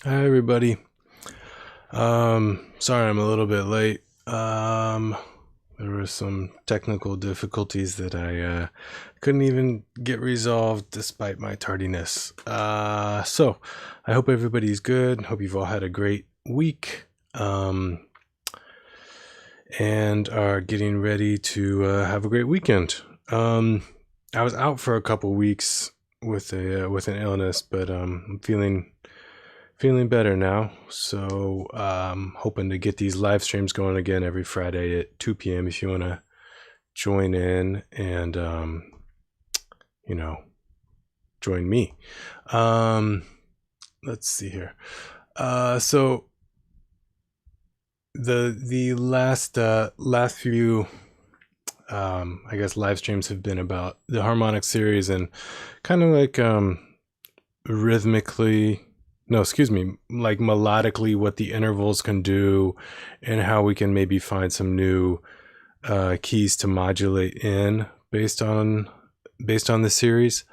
Hi everybody. Sorry I'm a little bit late. There were some technical difficulties that I couldn't even get resolved despite my tardiness. So I hope everybody's good. Hope you've all had a great week. And are getting ready to have a great weekend. I was out for a couple weeks with an illness, but I'm feeling better now. So hoping to get these live streams going again every Friday at 2 p.m. if you want to join in and join me. Let's see here. So the last few I guess live streams have been about the harmonic series and kind of like rhythmically, no, excuse me, like melodically what the intervals can do and how we can maybe find some new keys to modulate in based on the series.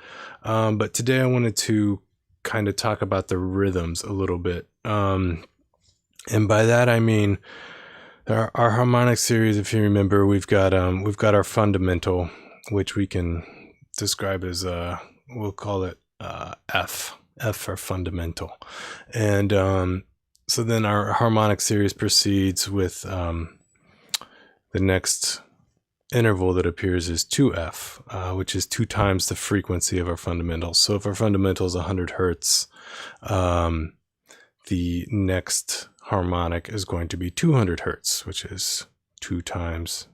But today I wanted to kind of talk about the rhythms a little bit. And by that I mean our harmonic series, if you remember, we've got our fundamental, which we can describe as we'll call it F for fundamental. And so then our harmonic series proceeds with the next interval that appears is 2F, which is 2 times the frequency of our fundamental. So if our fundamental is 100 hertz, the next harmonic is going to be 200 hertz, which is 2 times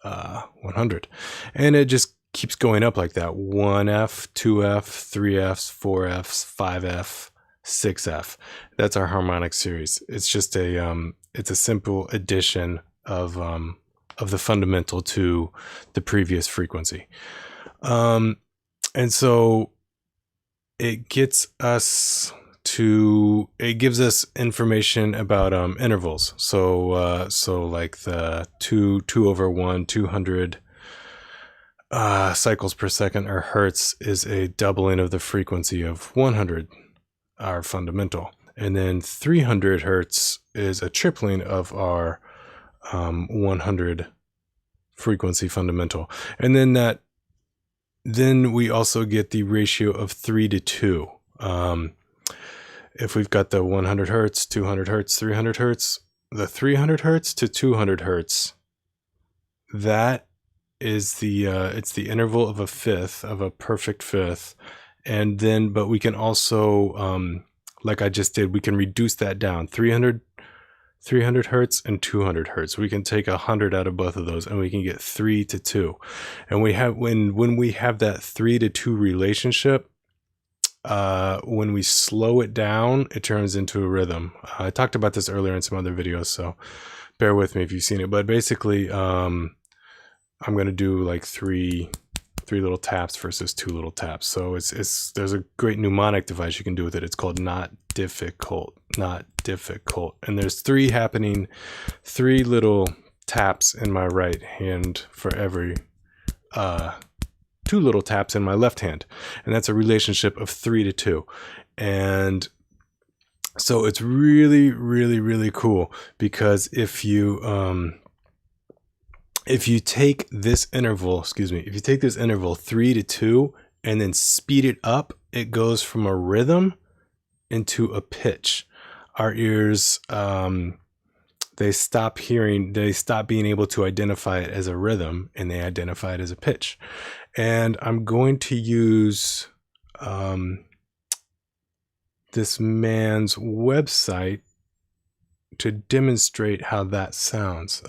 100. And it just keeps going up like that. 1F, 2F, 3Fs, 4Fs, 5F, 6F. That's our harmonic series. It's just it's a simple addition of the fundamental to the previous frequency. And so it gives us information about intervals. So like the 2/1, 200 cycles per second or hertz is a doubling of the frequency of 100, our fundamental. And then 300 hertz is a tripling of our 100 frequency fundamental. And then we also get the ratio of 3 to 2. If we've got the 100 hertz, 200 hertz, 300 hertz, the 300 hertz to 200 hertz, that is it's the interval of a fifth, of a perfect fifth. And then, but we can also, like I just did, we can reduce that down. 300 hertz and 200 hertz. We can take 100 out of both of those and we can get 3 to 2. And we have, when we have that 3 to 2 relationship, when we slow it down, it turns into a rhythm. I talked about this earlier in some other videos, so bear with me if you've seen it. But basically, I'm going to do like three little taps versus 2 little taps. So there's a great mnemonic device you can do with it. It's called not difficult. And there's 3 little taps in my right hand for every 2 little taps in my left hand, and that's a relationship of 3 to 2. And so it's really, really, really cool, because if you take this interval, if you take this interval 3 to 2 and then speed it up, it goes from a rhythm into a pitch. Our ears, they stop being able to identify it as a rhythm, and they identify it as a pitch. And I'm going to use this man's website to demonstrate how that sounds.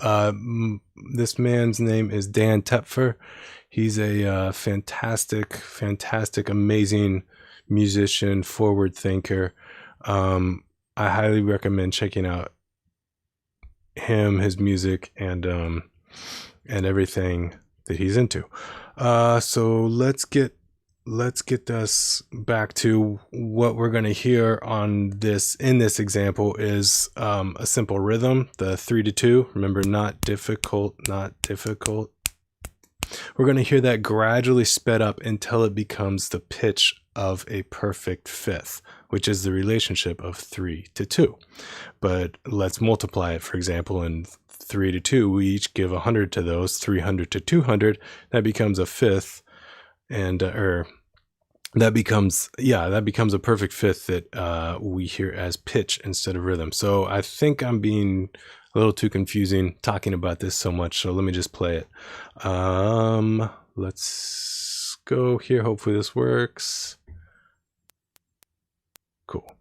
This man's name is Dan Tepfer. He's a fantastic, amazing musician, forward thinker. I highly recommend checking out him, his music, and everything that he's into. So let's get us back to what we're going to hear in this example is a simple rhythm, the 3 to 2. Remember, not difficult. We're going to hear that gradually sped up until it becomes the pitch of a perfect fifth, which is the relationship of 3 to 2. But let's multiply it, for example, in 3 to 2, we each give 100 to those, 300 to 200, that becomes a fifth, and that becomes a perfect fifth that we hear as pitch instead of rhythm. So I think I'm being a little too confusing talking about this so much, so let me just play it. Let's go here. Hopefully this works. Cool.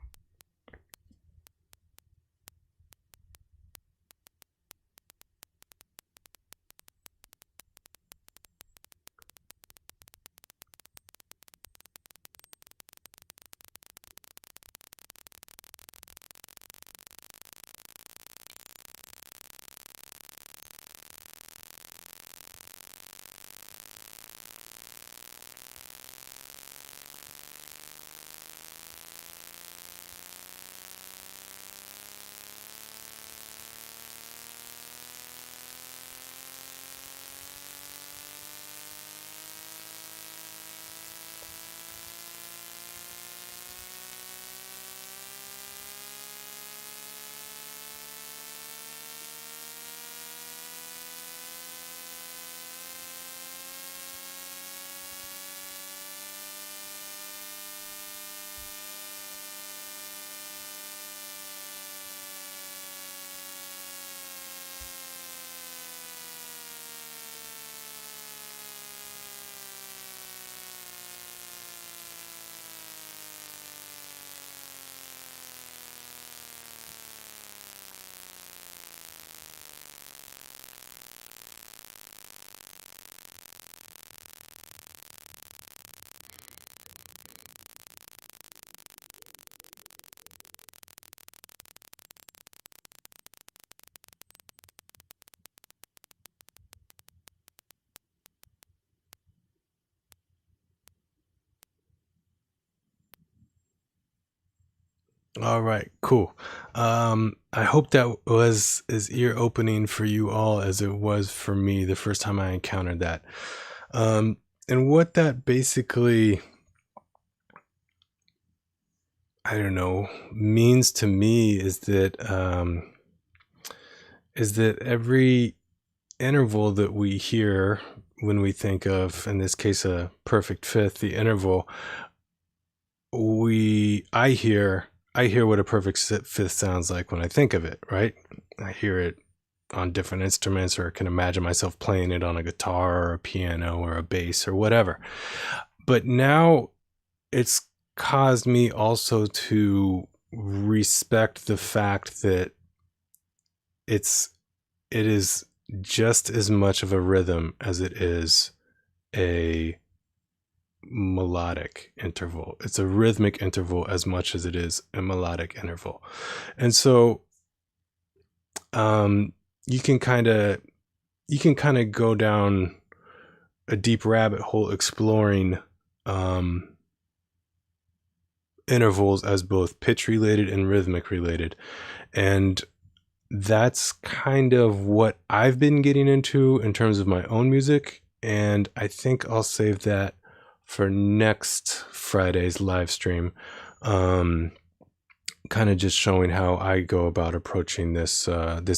All right, cool. I hope that was as ear opening for you all as it was for me the first time I encountered that. And what that basically, I don't know, means to me is that every interval that we hear when we think of, in this case, a perfect fifth, the interval, I hear what a perfect fifth sounds like when I think of it, right? I hear it on different instruments, or can imagine myself playing it on a guitar or a piano or a bass or whatever. But now it's caused me also to respect the fact that it is just as much of a rhythm as it is a melodic interval. It's a rhythmic interval as much as it is a melodic interval. And so you can kind of go down a deep rabbit hole exploring intervals as both pitch related and rhythmic related. And that's kind of what I've been getting into in terms of my own music. And I think I'll save that for next Friday's live stream. Kind of just showing how I go about approaching this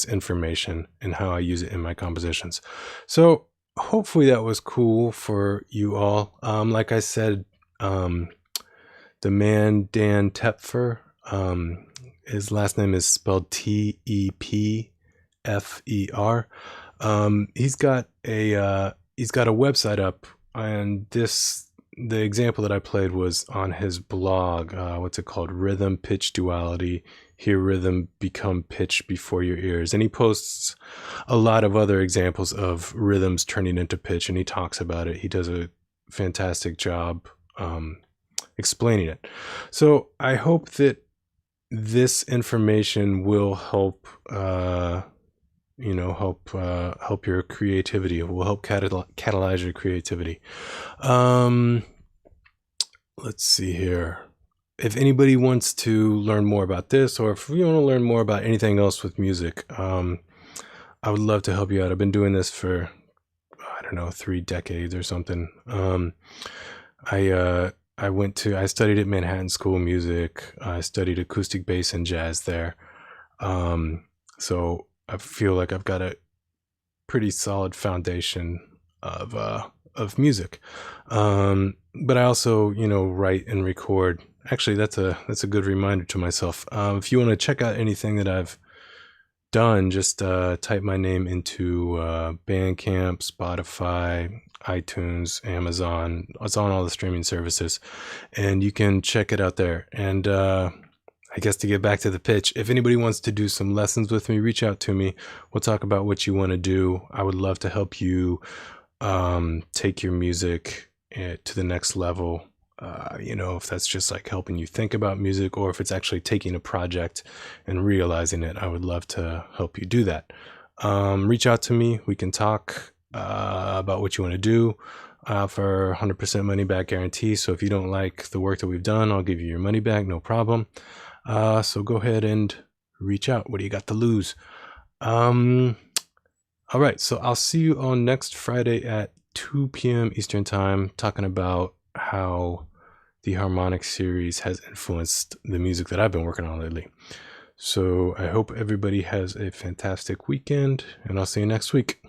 information and how I use it in my compositions. So hopefully that was cool for you all. Like I said, the man Dan Tepfer, his last name is spelled Tepfer. He's got a website up, and the example that I played was on his blog. What's it called? Rhythm Pitch Duality. Hear rhythm become pitch before your ears. And he posts a lot of other examples of rhythms turning into pitch, and he talks about it. He does a fantastic job explaining it. So I hope that this information will help help your creativity. It will help catalyze your creativity. Let's see here. If anybody wants to learn more about this, or if you want to learn more about anything else with music, I would love to help you out. I've been doing this for, I don't know, 3 decades or something. I studied at Manhattan School of Music. I studied acoustic bass and jazz there. So I feel like I've got a pretty solid foundation of music. But I also, write and record. Actually, that's a good reminder to myself. If you want to check out anything that I've done, just type my name into Bandcamp, Spotify, iTunes, Amazon. It's on all the streaming services, and you can check it out there. And I guess to get back to the pitch, if anybody wants to do some lessons with me, reach out to me. We'll talk about what you want to do. I would love to help you take your music to the next level. If that's just like helping you think about music, or if it's actually taking a project and realizing it, I would love to help you do that. Reach out to me. We can talk about what you want to do. For 100% money back guarantee. So if you don't like the work that we've done, I'll give you your money back, no problem. So go ahead and reach out. What do you got to lose? All right. So I'll see you on next Friday at 2 p.m. Eastern Time, talking about how the Harmonic Series has influenced the music that I've been working on lately. So I hope everybody has a fantastic weekend, and I'll see you next week.